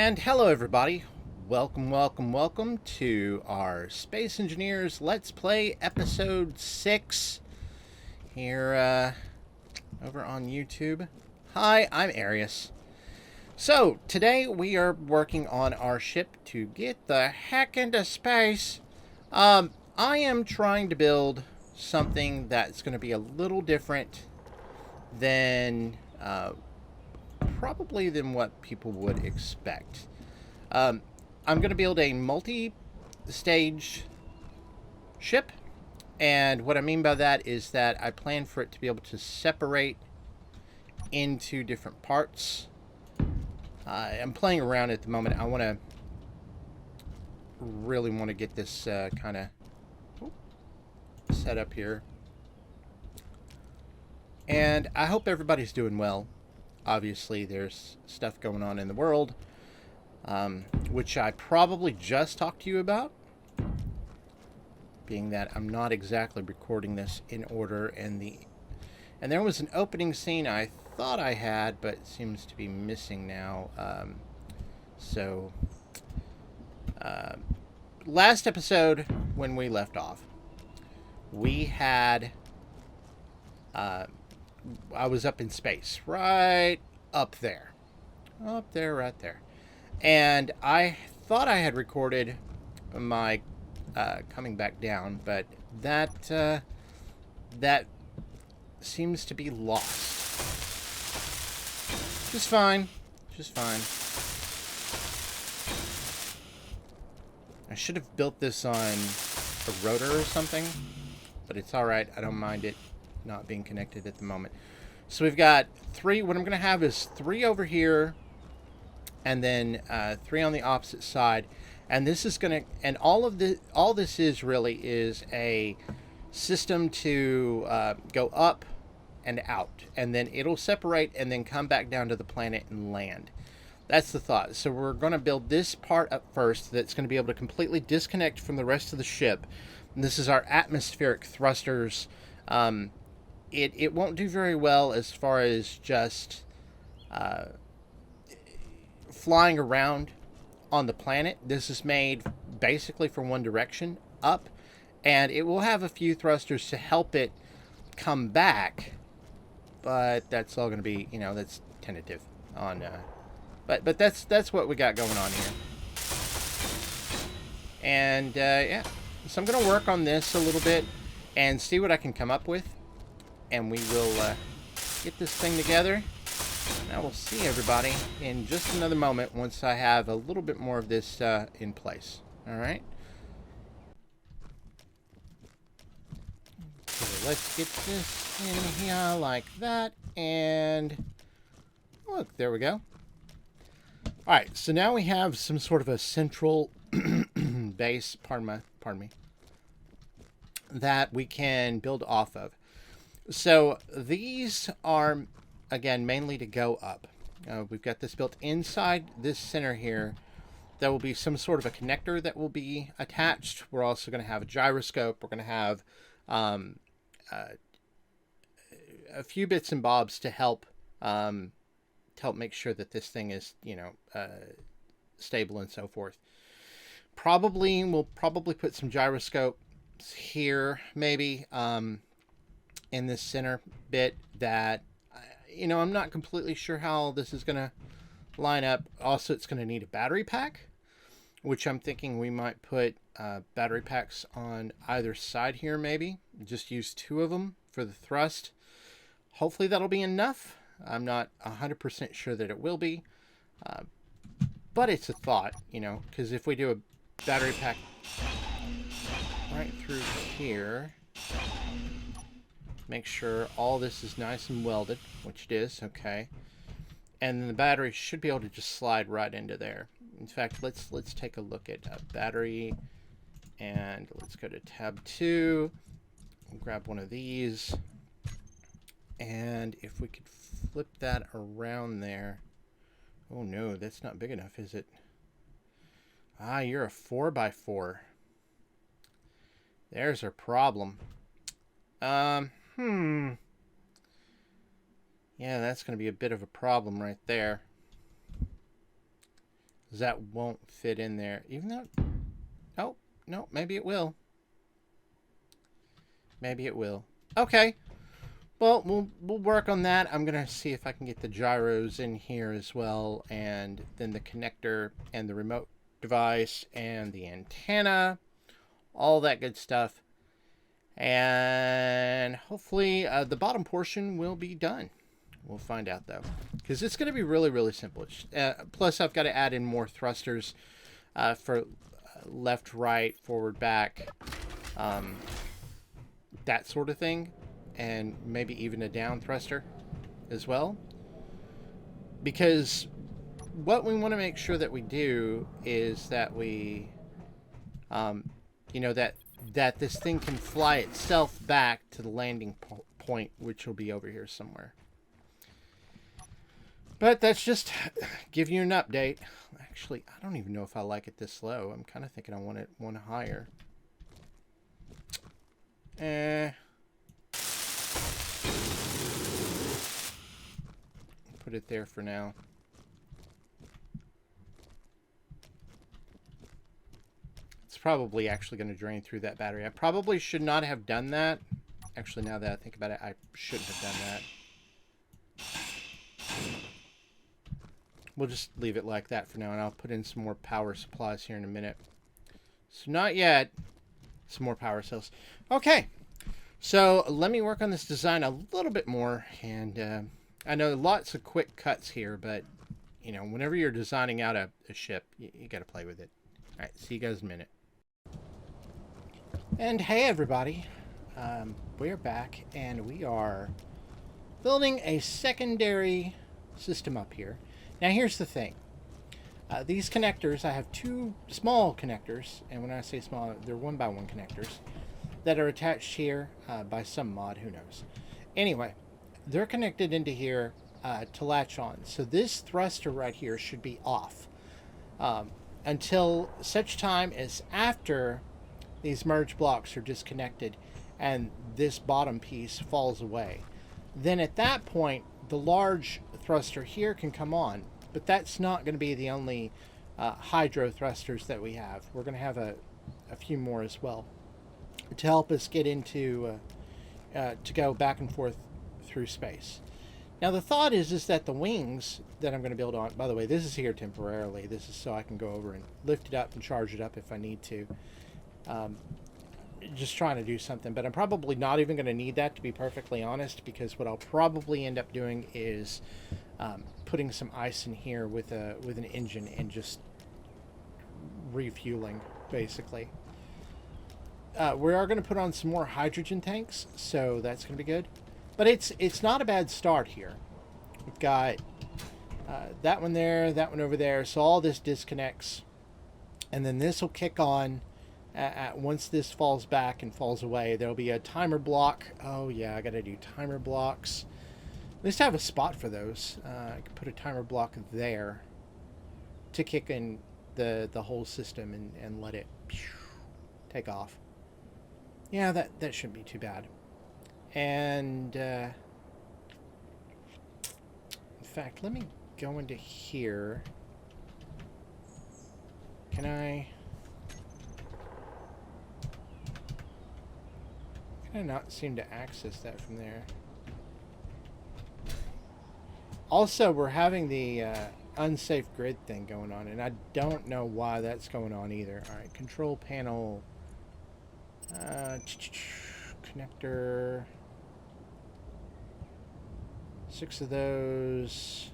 And hello everybody. Welcome to our Space Engineers Let's Play episode 6 here over on YouTube. Hi, I'm Arieus. So, today we are working on our ship to get the heck into space. I am trying to build something that's going to be a little different than probably than what people would expect. I'm going to build a multi-stage ship, and what I mean by that is that I plan for it to be able to separate into different parts. I'm playing around at the moment. I really want to get this kind of set up here. And I hope everybody's doing well. Obviously, there's stuff going on in the world, which I probably just talked to you about, being that I'm not exactly recording this in order, and there was an opening scene I thought I had, but it seems to be missing now. Last episode, when we left off, we had I was up in space, right up there, right there. And I thought I had recorded my coming back down, but that seems to be lost. Just fine. I should have built this on a rotor or something, but it's alright. I don't mind it not being connected at the moment. So we've got 3. What I'm going to have is 3 over here, and then 3 on the opposite side, and this is going to, and all this is really is a system to go up and out, and then it'll separate and then come back down to the planet and land. That's the thought. So we're going to build this part up first that's going to be able to completely disconnect from the rest of the ship. And this is our atmospheric thrusters. It won't do very well as far as just flying around on the planet. This is made basically for one direction, up, and it will have a few thrusters to help it come back, but that's all going to be, that's tentative on but that's what we got going on here. And yeah, so I'm going to work on this a little bit and see what I can come up with, and we will get this thing together. Now we'll see everybody in just another moment once I have a little bit more of this in place. Alright? So let's get this in here like that, and look, there we go. Alright, so now we have some sort of a central base, pardon me, that we can build off of. So these are, again, mainly to go up. We've got this built inside this center here. There will be some sort of a connector that will be attached. We're also going to have a gyroscope. We're going to have a few bits and bobs to help make sure that this thing is, stable and so forth. We'll probably put some gyroscopes here, maybe, in this center bit that, I'm not completely sure how this is going to line up. Also, it's going to need a battery pack, which I'm thinking we might put battery packs on either side here, maybe. Just use 2 of them for the thrust. Hopefully that'll be enough. I'm not 100% sure that it will be. But it's a thought, because if we do a battery pack right through here, make sure all this is nice and welded, which it is, okay. And then the battery should be able to just slide right into there. In fact, let's take a look at battery, and let's go to tab 2, grab one of these, and if we could flip that around there. Oh no, that's not big enough, is it? Ah, you're a 4x4. There's our problem. Yeah, that's going to be a bit of a problem right there. That won't fit in there. Even though... Oh, no, maybe it will. Maybe it will. Okay. Well, we'll work on that. I'm going to see if I can get the gyros in here as well. And then the connector and the remote device and the antenna. All that good stuff. And hopefully the bottom portion will be done. We'll find out, though. Because it's going to be really, really simple. Plus, I've got to add in more thrusters for left, right, forward, back. That sort of thing. And maybe even a down thruster as well. Because what we want to make sure that we do is that we, you know, that this thing can fly itself back to the landing point, which will be over here somewhere. But that's just give you an update. Actually, I don't even know if I like it this low. I'm kind of thinking I want it one higher. Put it there for now. It's probably actually going to drain through that battery. I probably should not have done that. Actually, now that I think about it, I shouldn't have done that. We'll just leave it like that for now, and I'll put in some more power supplies here in a minute. So not yet. Some more power cells. Okay. So let me work on this design a little bit more. And I know lots of quick cuts here, but, you know, whenever you're designing out a ship, you got to play with it. All right. See you guys in a minute. And hey, everybody. We're back, and we are building a secondary system up here. Now, here's the thing. These connectors, I have two small connectors, and when I say small, they're 1x1 connectors that are attached here by some mod, who knows. Anyway, they're connected into here to latch on. So this thruster right here should be off until such time as after these merge blocks are disconnected and this bottom piece falls away. Then at that point, the large thruster here can come on, but that's not going to be the only hydro thrusters that we have. We're going to have a few more as well to help us get into to go back and forth through space. Now the thought is that the wings that I'm going to build on, by the way, this is here temporarily. This is so I can go over and lift it up and charge it up if I need to. Just trying to do something, but I'm probably not even going to need that, to be perfectly honest, because what I'll probably end up doing is putting some ice in here with an engine and just refueling, basically. We are going to put on some more hydrogen tanks, so that's going to be good. But it's not a bad start here. We've got that one there, that one over there, so all this disconnects, and then this will kick on. Once this falls back and falls away, there'll be a timer block. Oh yeah, I gotta do timer blocks. At least I have a spot for those. I can put a timer block there to kick in the whole system and let it take off. Yeah, that shouldn't be too bad. And in fact, let me go into here. Can I not seem to access that from there? Also, we're having the unsafe grid thing going on, and I don't know why that's going on either. All right, control panel, connector, 6 of those,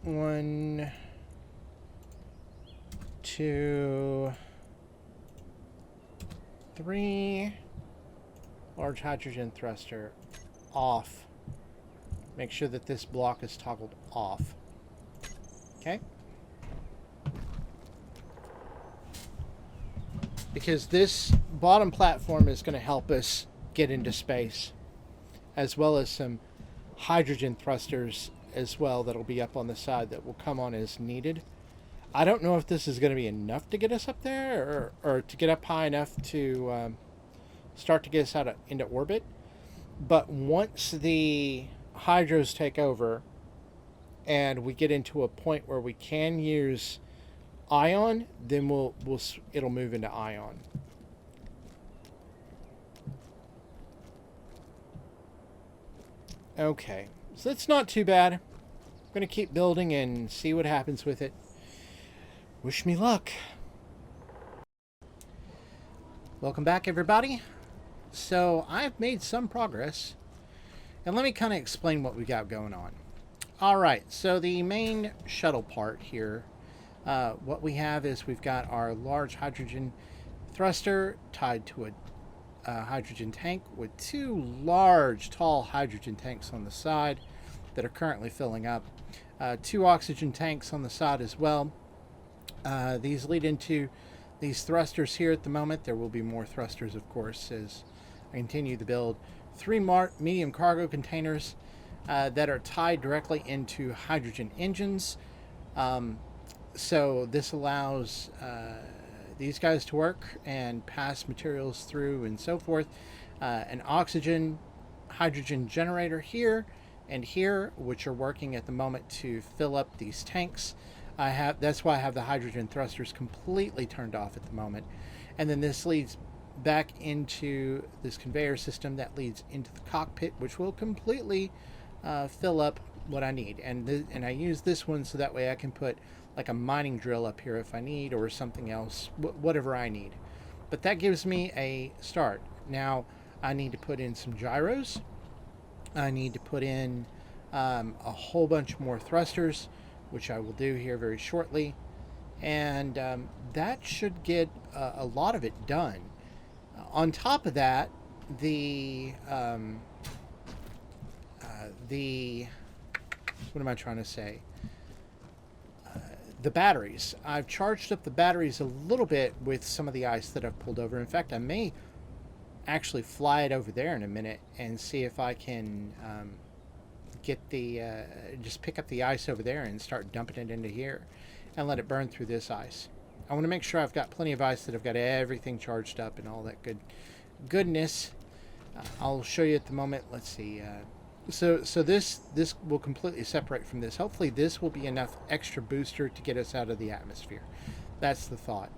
1, 2, 3, large hydrogen thruster off. Make sure that this block is toggled off. Okay? Because this bottom platform is going to help us get into space, as well as some hydrogen thrusters as well that'll be up on the side that will come on as needed. I don't know if this is going to be enough to get us up there, or to get up high enough to start to get us out into orbit. But once the hydros take over and we get into a point where we can use ion, then it'll move into ion. Okay, so that's not too bad. I'm going to keep building and see what happens with it. Wish me luck. Welcome back, everybody. So I've made some progress, and let me kind of explain what we got going on. All right, so the main shuttle part here, what we have is we've got our large hydrogen thruster tied to a hydrogen tank with two large, tall hydrogen tanks on the side that are currently filling up. Two oxygen tanks on the side as well. These lead into these thrusters here at the moment. There will be more thrusters, of course, as I continue the build. Three medium cargo containers that are tied directly into hydrogen engines. So this allows these guys to work and pass materials through and so forth. An oxygen hydrogen generator here and here, which are working at the moment to fill up these tanks. That's why I have the hydrogen thrusters completely turned off at the moment. And then this leads back into this conveyor system that leads into the cockpit, which will completely fill up what I need. And I use this one so that way I can put like a mining drill up here if I need, or something else, whatever I need. But that gives me a start. Now I need to put in some gyros. I need to put in a whole bunch more thrusters, which I will do here very shortly. And that should get a lot of it done. On top of that, the what am I trying to say? The batteries. I've charged up the batteries a little bit with some of the ice that I've pulled over. In fact, I may actually fly it over there in a minute and see if I can get the just pick up the ice over there and start dumping it into here and let it burn through this ice. I want to make sure I've got plenty of ice, that I've got everything charged up and all that goodness. I'll show you at the moment. Let's see. So this will completely separate from this. Hopefully this will be enough extra booster to get us out of the atmosphere. That's the thought.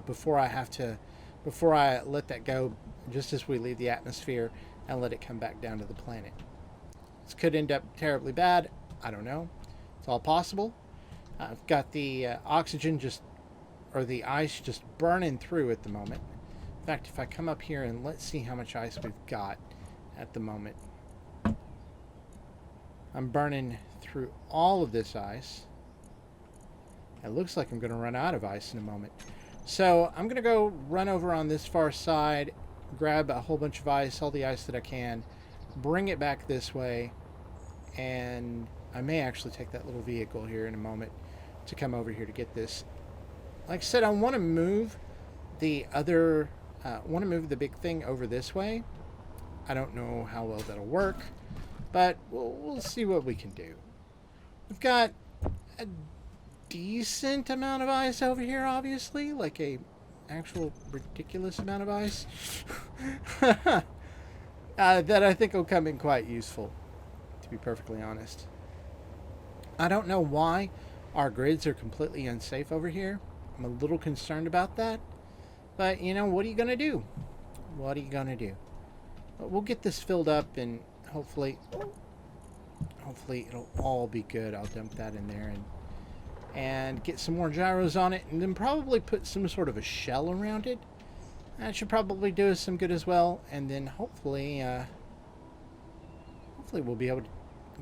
Before I let that go, just as we leave the atmosphere, and let it come back down to the planet. This could end up terribly bad. I don't know. It's all possible. I've got the oxygen the ice just burning through at the moment. In fact, if I come up here and let's see how much ice we've got at the moment. I'm burning through all of this ice. It looks like I'm going to run out of ice in a moment. So I'm going to go run over on this far side, grab a whole bunch of ice, all the ice that I can, bring it back this way, and I may actually take that little vehicle here in a moment to come over here to get this. Like I said, I want to move the big thing over this way. I don't know how well that'll work, but we'll see what we can do. We've got a decent amount of ice over here, obviously, like a actual ridiculous amount of ice that I think will come in quite useful, to be perfectly honest. I don't know why our grids are completely unsafe over here. I'm a little concerned about that, but you know, what are you gonna do? What are you gonna do? But we'll get this filled up, and hopefully it'll all be good. I'll dump that in there and get some more gyros on it, and then probably put some sort of a shell around it. That should probably do us some good as well. And then hopefully we'll be able to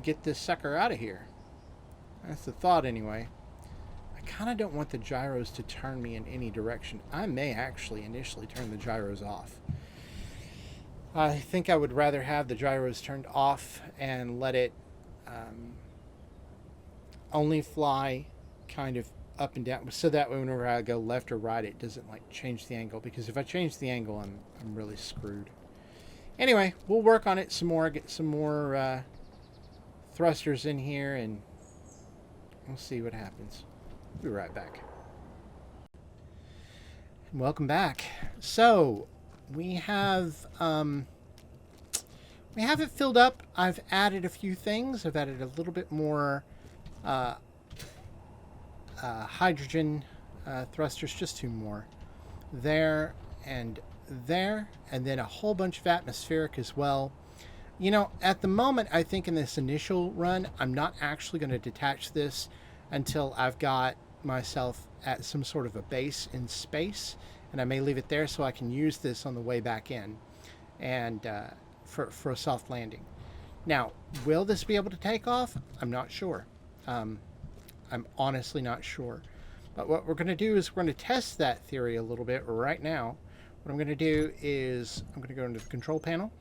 get this sucker out of here. That's the thought anyway. I kind of don't want the gyros to turn me in any direction. I may actually initially turn the gyros off. I think I would rather have the gyros turned off and let it only fly kind of up and down, so that way whenever I go left or right, it doesn't like change the angle, because if I change the angle, I'm really screwed. Anyway, we'll work on it some more, get some more thrusters in here, and we'll see what happens. We'll be right back. Welcome back. So we have we have it filled up. I've added a few things. I've added a little bit more hydrogen thrusters, just 2 more. There, and then a whole bunch of atmospheric as well. You know, at the moment, I think in this initial run, I'm not actually going to detach this until I've got myself at some sort of a base in space, and I may leave it there so I can use this on the way back in, and for a soft landing. Now, will this be able to take off? I'm not sure. I'm honestly not sure. But what we're going to do is we're going to test that theory a little bit right now. What I'm going to do is I'm going to go into the control panel.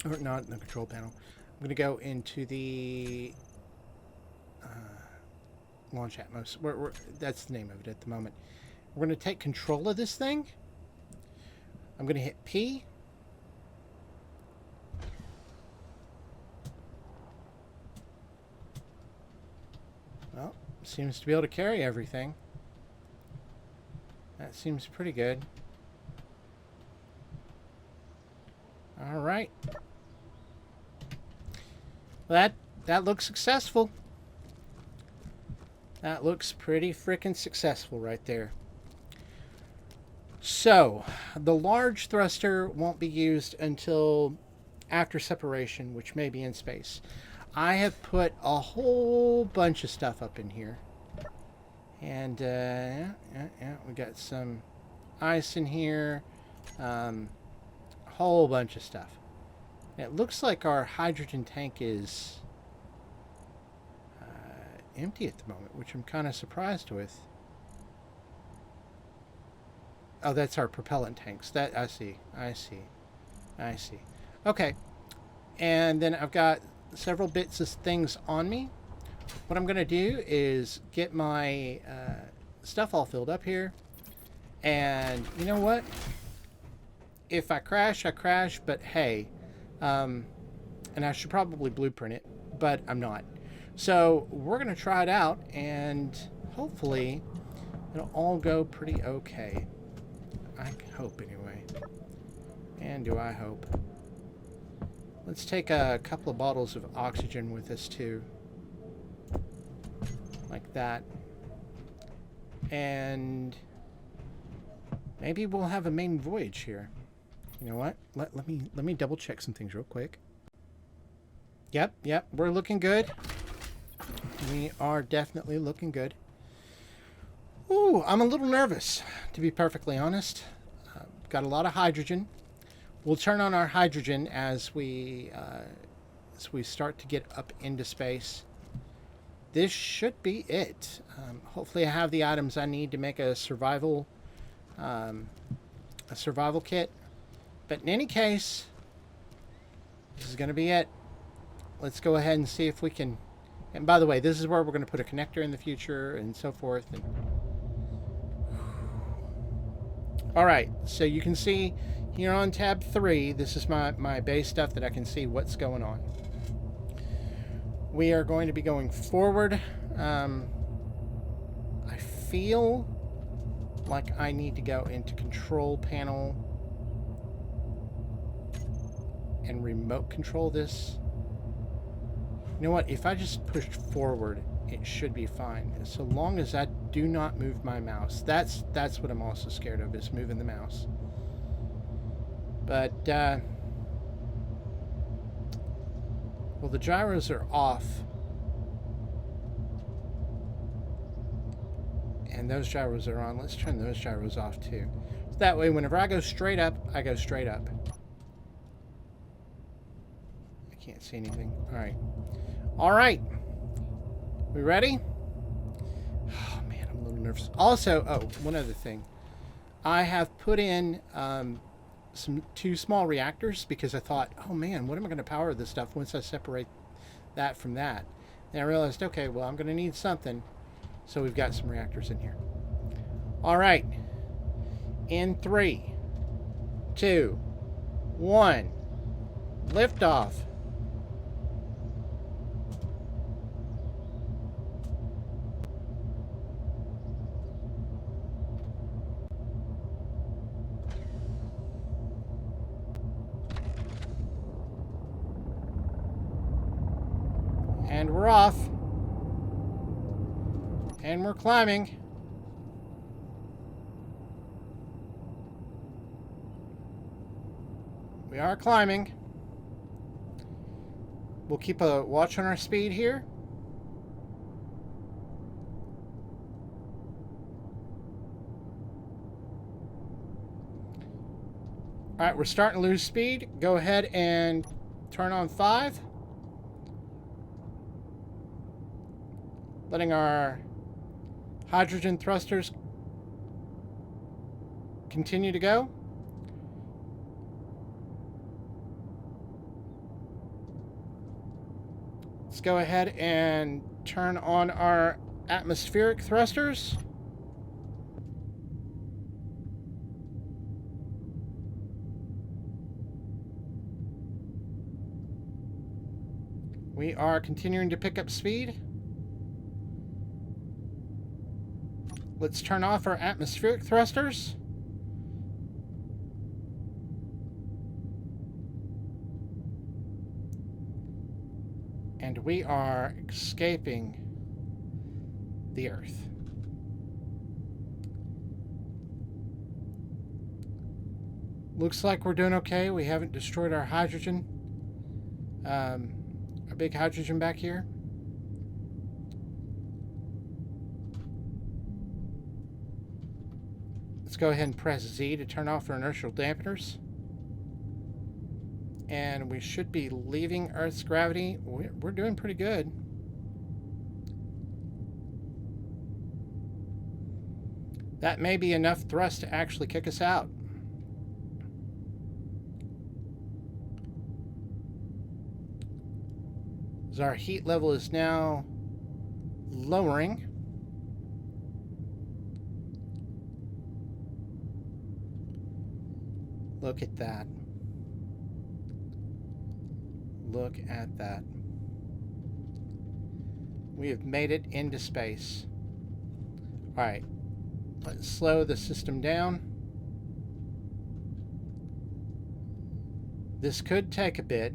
Or not in the control panel. I'm going to go into the launch atmos. That's the name of it at the moment. We're going to take control of this thing. I'm going to hit P. Well, seems to be able to carry everything. That seems pretty good. All right. Well, that looks successful. That looks pretty freaking successful right there. So, the large thruster won't be used until after separation, which may be in space. I have put a whole bunch of stuff up in here. And, we got some ice in here. A whole bunch of stuff. It looks like our hydrogen tank is empty at the moment, which I'm kind of surprised with. Oh, that's our propellant tanks. That I see. Okay. And then I've got several bits of things on me. What I'm going to do is get my stuff all filled up here. And you know what? If I crash, I crash. But hey, and I should probably blueprint it, but I'm not. So we're going to try it out, and hopefully it'll all go pretty okay. I hope anyway. And do I hope. Let's take a couple of bottles of oxygen with us too. Like that. And maybe we'll have a main voyage here. You know what? Let me double check some things real quick. Yep, we're looking good. We are definitely looking good. Ooh, I'm a little nervous, to be perfectly honest. Got a lot of hydrogen. We'll turn on our hydrogen as we start to get up into space. This should be it. Hopefully I have the items I need to make a survival kit. But in any case, this is going to be it. Let's go ahead and see if we can... And by the way, this is where we're going to put a connector in the future and so forth. And... Alright, so you can see here on tab 3, this is my base stuff that I can see what's going on. We are going to be going forward. I feel like I need to go into control panel and remote control this. You know what? If I just push forward, it should be fine. So long as I do not move my mouse. That's what I'm also scared of, is moving the mouse. But, well, the gyros are off. And those gyros are on. Let's turn those gyros off too. So that way, whenever I go straight up, I go straight up. I can't see anything. Alright. Alright. We ready? Oh, man, I'm a little nervous. Also, oh, one other thing. I have put in two small reactors because I thought, oh, man, what am I going to power this stuff once I separate that from that? And I realized, okay, well, I'm going to need something. So we've got some reactors in here. Alright. In 3, 2, 1. Liftoff. And we're off. And we're climbing. We are climbing. We'll keep a watch on our speed here. Alright, we're starting to lose speed. Go ahead and turn on 5. Letting our hydrogen thrusters continue to go. Let's go ahead and turn on our atmospheric thrusters. We are continuing to pick up speed. Let's turn off our atmospheric thrusters. And we are escaping the Earth. Looks like we're doing okay. We haven't destroyed our hydrogen. Our big hydrogen back here. Let's go ahead and press Z to turn off our inertial dampeners. And we should be leaving Earth's gravity. We're doing pretty good. That may be enough thrust to actually kick us out. As our heat level is now lowering. Look at that. Look at that. We have made it into space. Alright. Let's slow the system down. This could take a bit.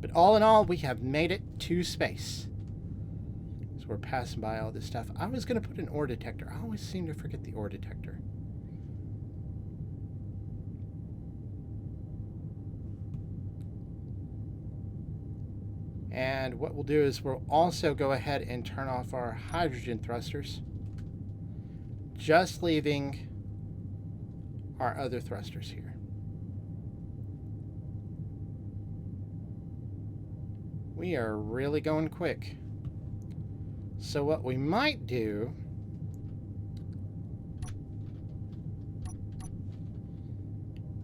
But all in all, we have made it to space. So we're passing by all this stuff. I was going to put an ore detector. I always seem to forget the ore detector. And what we'll do is we'll also go ahead and turn off our hydrogen thrusters. Just leaving our other thrusters here. We are really going quick. So what we might do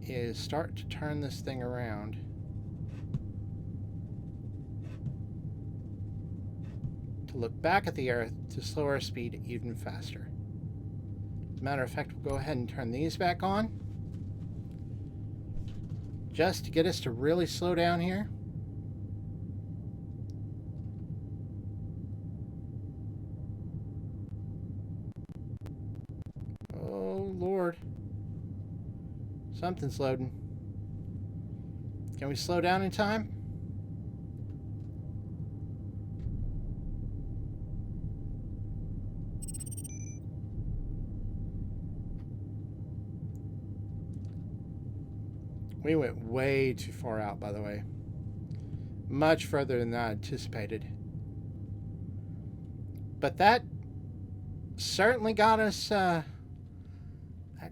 is start to turn this thing around. To look back at the Earth to slow our speed even faster. As a matter of fact, we'll go ahead and turn these back on. Just to get us to really slow down here. Lord. Something's loading. Can we slow down in time? We went way too far out, by the way. Much further than I anticipated. But that certainly got us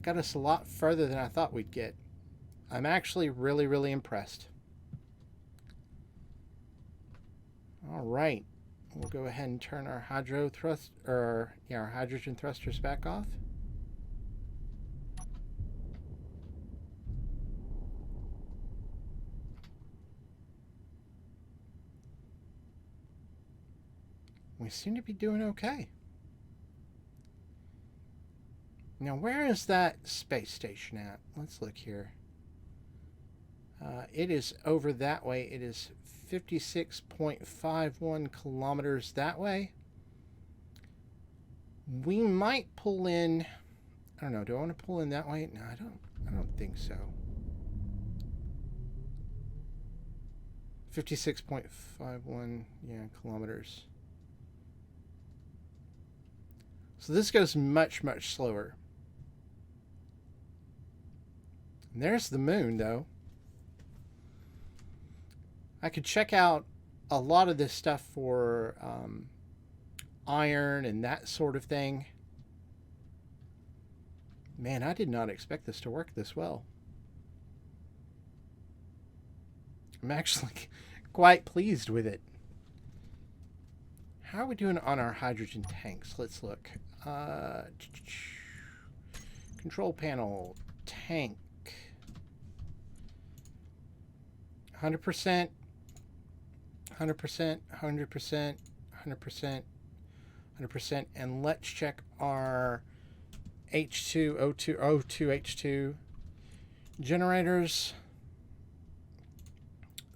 got us a lot further than I thought we'd get. I'm actually really, really impressed. All right. We'll go ahead and turn our our hydrogen thrusters back off. We seem to be doing okay. Now, where is that space station at? Let's look here. It is over that way. It is 56.51 kilometers that way. We might pull in I don't know. Do I want to pull in that way? No, I don't think so. 56.51, yeah, kilometers. So this goes much, much slower. And there's the moon, though. I could check out a lot of this stuff for iron and that sort of thing. Man, I did not expect this to work this well. I'm actually quite pleased with it. How are we doing on our hydrogen tanks? Let's look. Control panel, tank. 100%, 100%, 100%, 100%, 100%. And let's check our H2, O2, H2 generators.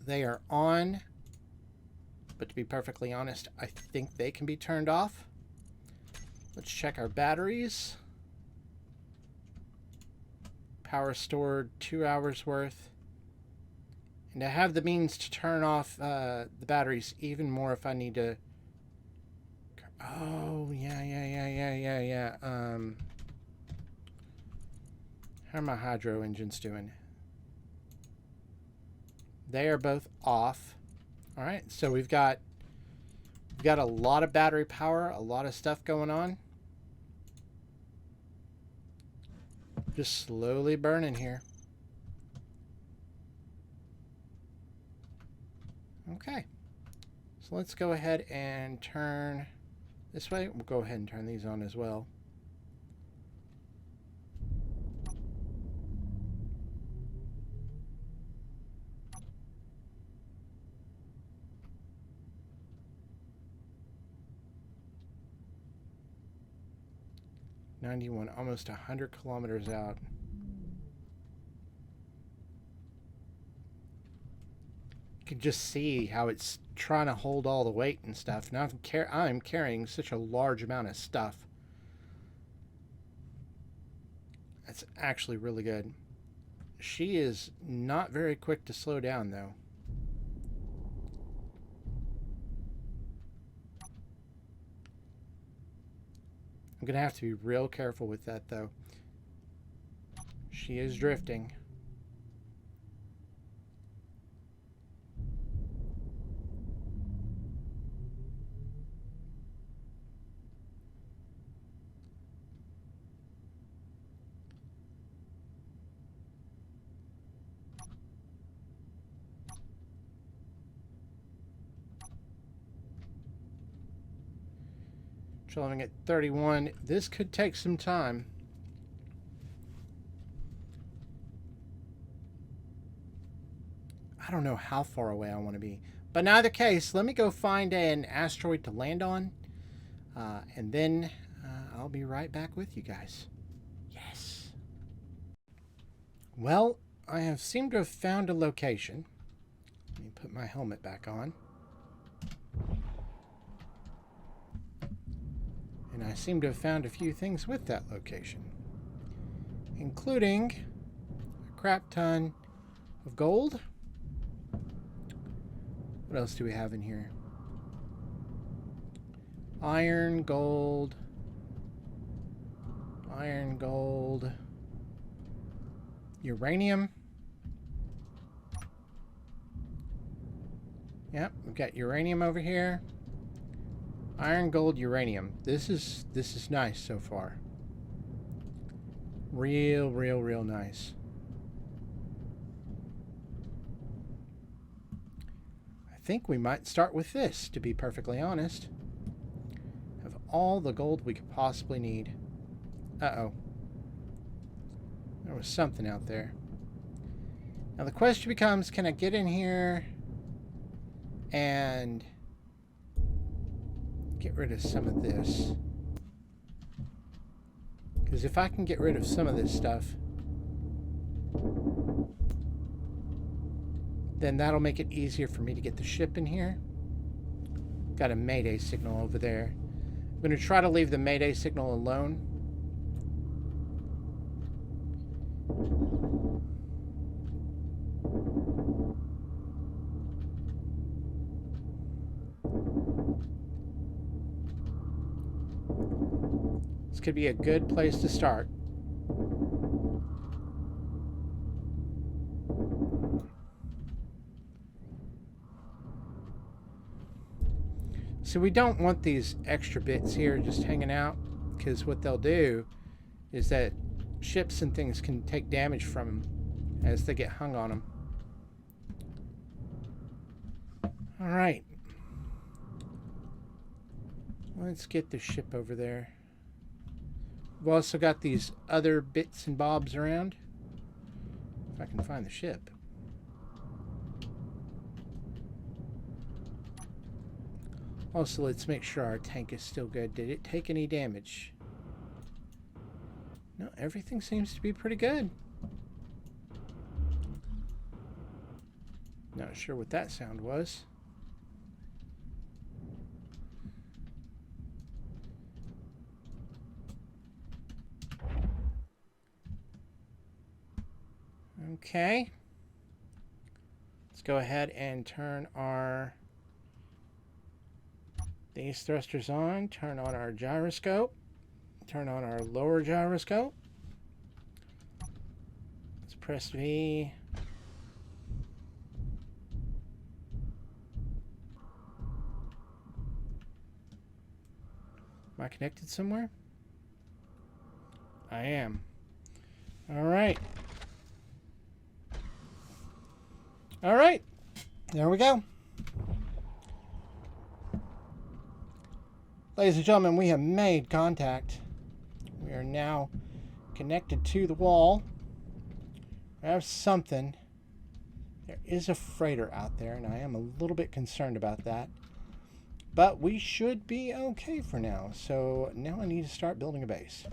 They are on, but to be perfectly honest, I think they can be turned off. Let's check our batteries. Power stored 2 hours worth. And I have the means to turn off the batteries even more if I need to. Oh, yeah. How are my hydro engines doing? They are both off. All right, so we've got a lot of battery power, a lot of stuff going on. Just slowly burning here. Okay, so let's go ahead and turn this way. We'll go ahead and turn these on as well. Almost 100 kilometers out. You can just see how it's trying to hold all the weight and stuff. Now I'm carrying such a large amount of stuff. That's actually really good. She is not very quick to slow down, though. I'm going to have to be real careful with that, though. She is drifting. Trolling at 31. This could take some time. I don't know how far away I want to be. But in either case, let me go find an asteroid to land on. And then I'll be right back with you guys. Yes. Well, I have seemed to have found a location. Let me put my helmet back on. And I seem to have found a few things with that location, including a crap ton of gold. What else do we have in here? Iron, gold, uranium. Yep, we've got uranium over here. Iron, gold, uranium. This is nice so far. Real nice. I think we might start with this, to be perfectly honest. Have all the gold we could possibly need. Uh-oh. There was something out there. Now the question becomes, can I get in here and get rid of some of this? Because if I can get rid of some of this stuff, then that'll make it easier for me to get the ship in here. Got a mayday signal over there. I'm going to try to leave the mayday signal alone. This could be a good place to start. So we don't want these extra bits here just hanging out, because what they'll do is that ships and things can take damage from them as they get hung on them. All right. Let's get the ship over there. We've also got these other bits and bobs around. If I can find the ship. Also, let's make sure our tank is still good. Did it take any damage? No, everything seems to be pretty good. Not sure what that sound was. Okay. Let's go ahead and turn these thrusters on, turn on our gyroscope, turn on our lower gyroscope. Let's press V. Am I connected somewhere? I am. All right. All right. There we go. Ladies and gentlemen, we have made contact. We are now connected to the wall. I have something. There is a freighter out there, and I am a little bit concerned about that. But we should be okay for now. So now I need to start building a base.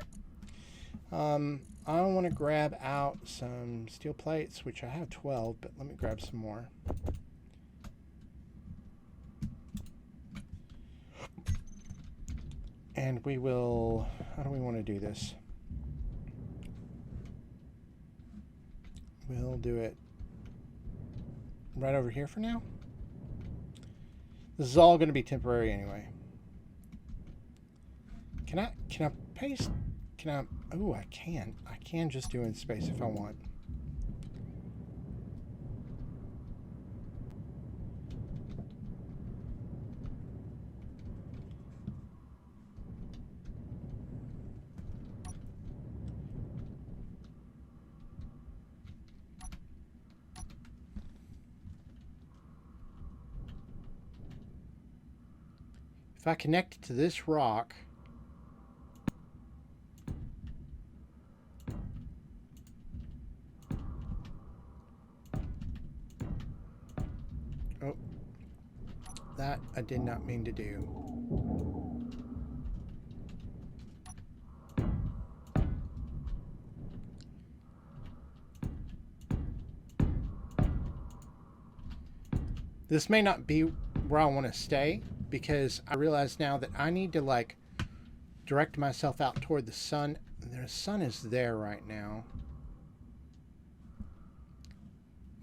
I want to grab out some steel plates, which I have 12, but let me grab some more. And we will, how do we want to do this? We'll do it right over here for now. This is all going to be temporary anyway. Can I paste? Oh, I can. I can just do in space if I want. If I connect it to this rock, oh, that I did not mean to do. This may not be where I want to stay, because I realize now that I need to like direct myself out toward the sun. The sun is there right now.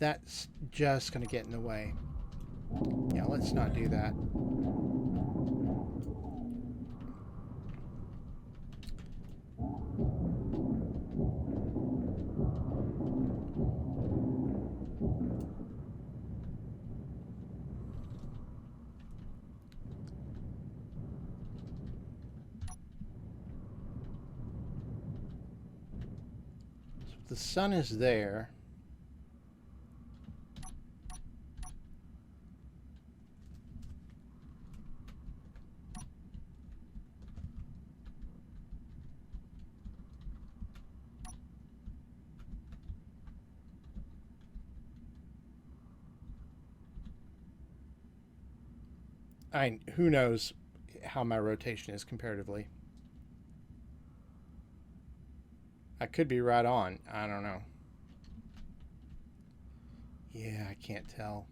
That's just going to get in the way. Yeah, let's not do that. The sun is there. Who knows how my rotation is comparatively. I could be right on. I don't know. Yeah, I can't tell.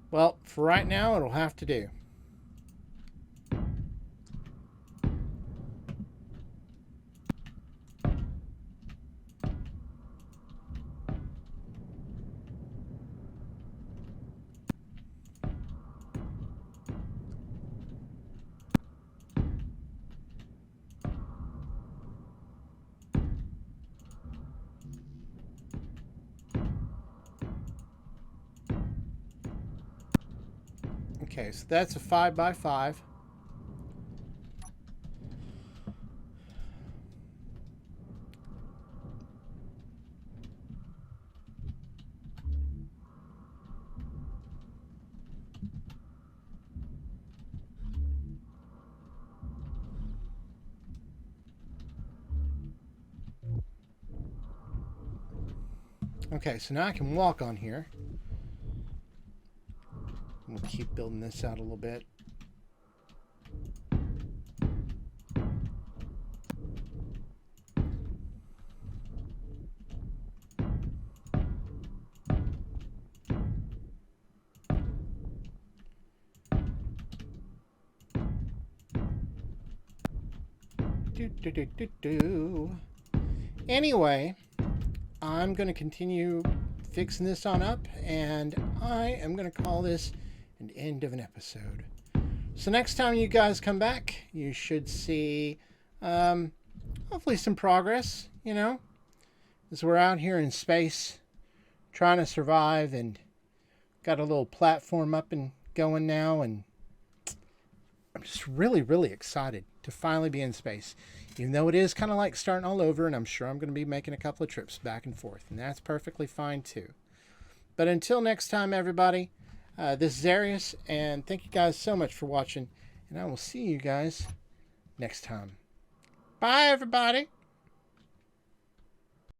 Well, for right now, it'll have to do. Okay, so that's a 5x5. Okay, so now I can walk on here. We'll keep building this out a little bit. Anyway, I'm going to continue fixing this on up, and I am going to call this an end of an episode. So next time you guys come back, you should see hopefully some progress, you know, as we're out here in space trying to survive, and got a little platform up and going now, and I'm just really, really excited to finally be in space. Even though it is kind of like starting all over, and I'm sure I'm going to be making a couple of trips back and forth, and that's perfectly fine too. But until next time, everybody, this is Arieus, and thank you guys so much for watching, and I will see you guys next time. Bye, everybody!